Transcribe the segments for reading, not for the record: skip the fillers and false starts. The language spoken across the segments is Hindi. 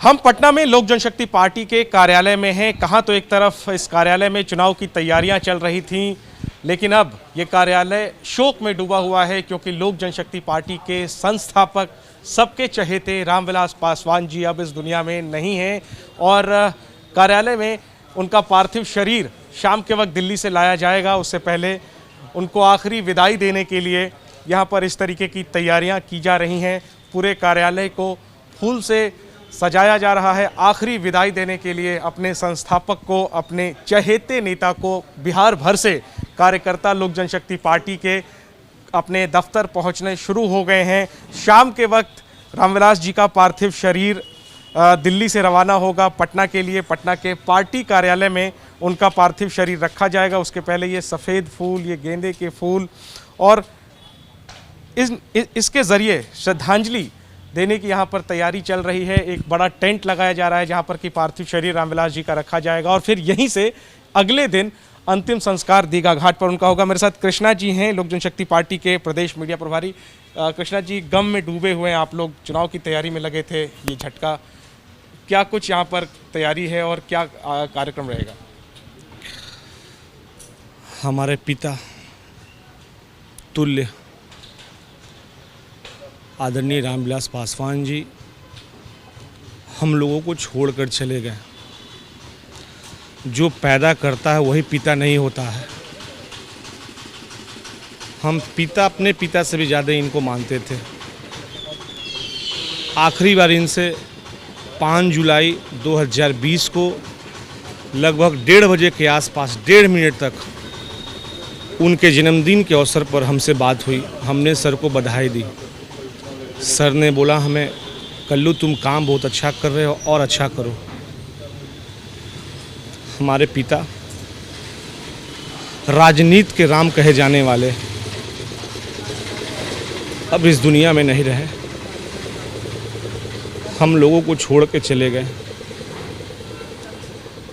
हम पटना में लोक जनशक्ति पार्टी के कार्यालय में हैं। कहाँ तो एक तरफ इस कार्यालय में चुनाव की तैयारियां चल रही थीं, लेकिन अब ये कार्यालय शोक में डूबा हुआ है क्योंकि लोक जनशक्ति पार्टी के संस्थापक, सबके चहेते रामविलास पासवान जी अब इस दुनिया में नहीं हैं और कार्यालय में उनका पार्थिव शरीर शाम के वक्त दिल्ली से लाया जाएगा। उससे पहले उनको आखिरी विदाई देने के लिए यहाँ पर इस तरीके की तैयारियाँ की जा रही हैं। पूरे कार्यालय को फूल से सजाया जा रहा है। आखिरी विदाई देने के लिए अपने संस्थापक को, अपने चहेते नेता को बिहार भर से कार्यकर्ता लोक जनशक्ति पार्टी के अपने दफ्तर पहुंचने शुरू हो गए हैं। शाम के वक्त रामविलास जी का पार्थिव शरीर दिल्ली से रवाना होगा पटना के लिए। पटना के पार्टी कार्यालय में उनका पार्थिव शरीर रखा जाएगा। उसके पहले ये सफ़ेद फूल, ये गेंदे के फूल और इसके ज़रिए श्रद्धांजलि देने की यहाँ पर तैयारी चल रही है। एक बड़ा टेंट लगाया जा रहा है जहाँ पर कि पार्थिव शरीर रामविलास जी का रखा जाएगा और फिर यहीं से अगले दिन अंतिम संस्कार दीघा घाट पर उनका होगा। मेरे साथ कृष्णा जी हैं, लोक जनशक्ति पार्टी के प्रदेश मीडिया प्रभारी। कृष्णा जी, गम में डूबे हुए हैं आप लोग, चुनाव की तैयारी में लगे थे, ये झटका, क्या कुछ यहाँ पर तैयारी है और क्या कार्यक्रम रहेगा? हमारे पिता तुल्य आदरणीय रामविलास पासवान जी हम लोगों को छोड़कर चले गए। जो पैदा करता है वही पिता नहीं होता है। हम पिता, अपने पिता से भी ज़्यादा इनको मानते थे। आखिरी बार इनसे 5 जुलाई 2020 को लगभग 1:30 बजे के आसपास 1.5 मिनट तक उनके जन्मदिन के अवसर पर हमसे बात हुई। हमने सर को बधाई दी। सर ने बोला हमें, कल्लू तुम काम बहुत अच्छा कर रहे हो और अच्छा करो। हमारे पिता राजनीति के राम कहे जाने वाले अब इस दुनिया में नहीं रहे। हम लोगों को छोड़ के चले गए।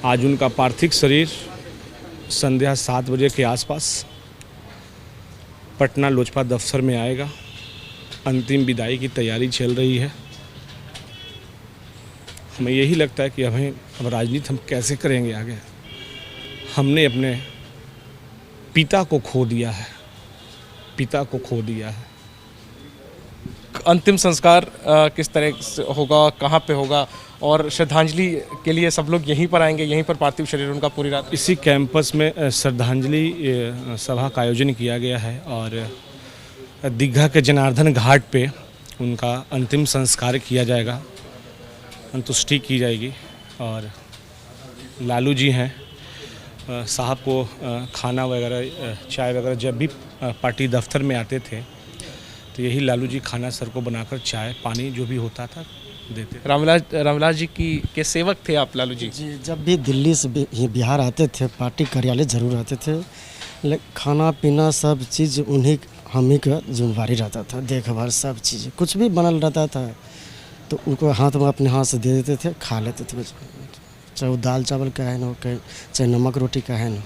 आज उनका पार्थिव शरीर संध्या 7 बजे के आसपास पटना लोजपा दफ्तर में आएगा। अंतिम विदाई की तैयारी चल रही है। हमें यही लगता है कि अब राजनीति हम कैसे करेंगे आगे। हमने अपने पिता को खो दिया है, पिता को खो दिया है। अंतिम संस्कार किस तरह से होगा, कहाँ पे होगा और श्रद्धांजलि के लिए सब लोग यहीं पर आएंगे, यहीं पर पार्थिव शरीर उनका पूरी रात? इसी कैंपस में श्रद्धांजलि सभा का आयोजन किया गया है और दीघा के जनार्दन घाट पे उनका अंतिम संस्कार किया जाएगा, अंतुष्टि की जाएगी। और लालू जी हैं, साहब को खाना वगैरह, चाय वगैरह जब भी पार्टी दफ्तर में आते थे तो यही लालू जी खाना सर को बनाकर चाय पानी जो भी होता था देते। रामविलास जी के सेवक थे आप, लालू जी? जी, जब भी दिल्ली से बिहार आते थे पार्टी कार्यालय ज़रूर आते थे। खाना पीना सब चीज़ हम ही का जिम्मेवारी रहता था, देखभाल सब चीज़, कुछ भी बनल रहता था तो उनको हाथ में अपने हाथ से दे देते थे, खा लेते थे। चाहे वो दाल चावल का है न, चाहे नमक रोटी का है न,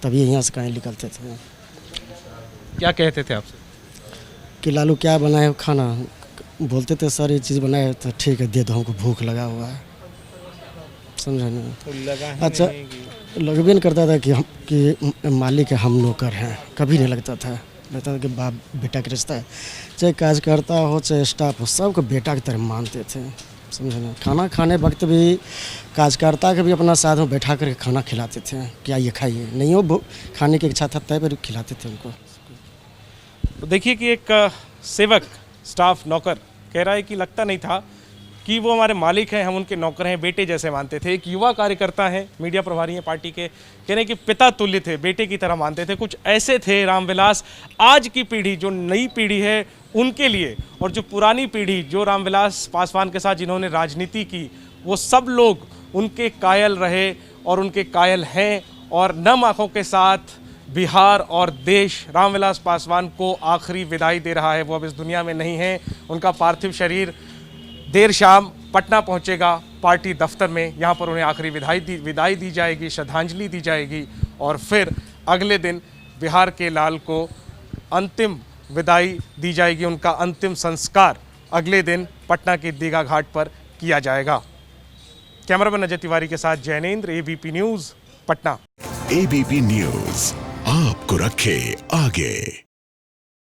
तभी यहाँ से कहीं निकलते थे। क्या कहते थे आपसे कि लालू क्या बनाए खाना? बोलते थे सर ये चीज़ बनाए, तो ठीक है दे दो, हमको भूख लगा हुआ है, समझे ना? तो लगा अच्छा, लगभग नहीं करता था कि मालिक है हम नौकर हैं, कभी नहीं लगता था कि बाप बेटा का रिश्ता है। चाहे कार्यकर्ता हो चाहे स्टाफ हो, सबको बेटा की तरह मानते थे, समझे ना? खाना खाने वक्त भी कार्यकर्ता के भी अपना साथ में बैठा कर खाना खिलाते थे। क्या ये खाइए, नहीं हो खाने की इच्छा था तय पर खिलाते थे उनको। तो देखिए कि एक सेवक, स्टाफ, नौकर कह रहा है कि लगता नहीं था कि वो हमारे मालिक हैं, हम उनके नौकर हैं, बेटे जैसे मानते थे। एक युवा कार्यकर्ता हैं, मीडिया प्रभारी हैं पार्टी के, कह रहे हैं कि पिता तुल्य थे, बेटे की तरह मानते थे। कुछ ऐसे थे रामविलास। आज की पीढ़ी, जो नई पीढ़ी है उनके लिए, और जो पुरानी पीढ़ी जो रामविलास पासवान के साथ जिन्होंने राजनीति की, वो सब लोग उनके कायल रहे और उनके कायल हैं। और नम आँखों के साथ बिहार और देश रामविलास पासवान को आखिरी विदाई दे रहा है। वो अब इस दुनिया में नहीं है। उनका पार्थिव शरीर देर शाम पटना पहुंचेगा पार्टी दफ्तर में। यहाँ पर उन्हें आखिरी विदाई दी जाएगी, श्रद्धांजलि दी जाएगी और फिर अगले दिन बिहार के लाल को अंतिम विदाई दी जाएगी। उनका अंतिम संस्कार अगले दिन पटना के दीघा घाट पर किया जाएगा। कैमरामैन अजय तिवारी के साथ Jainendra, ABP news, Patna. ABP news आपको रखे आगे।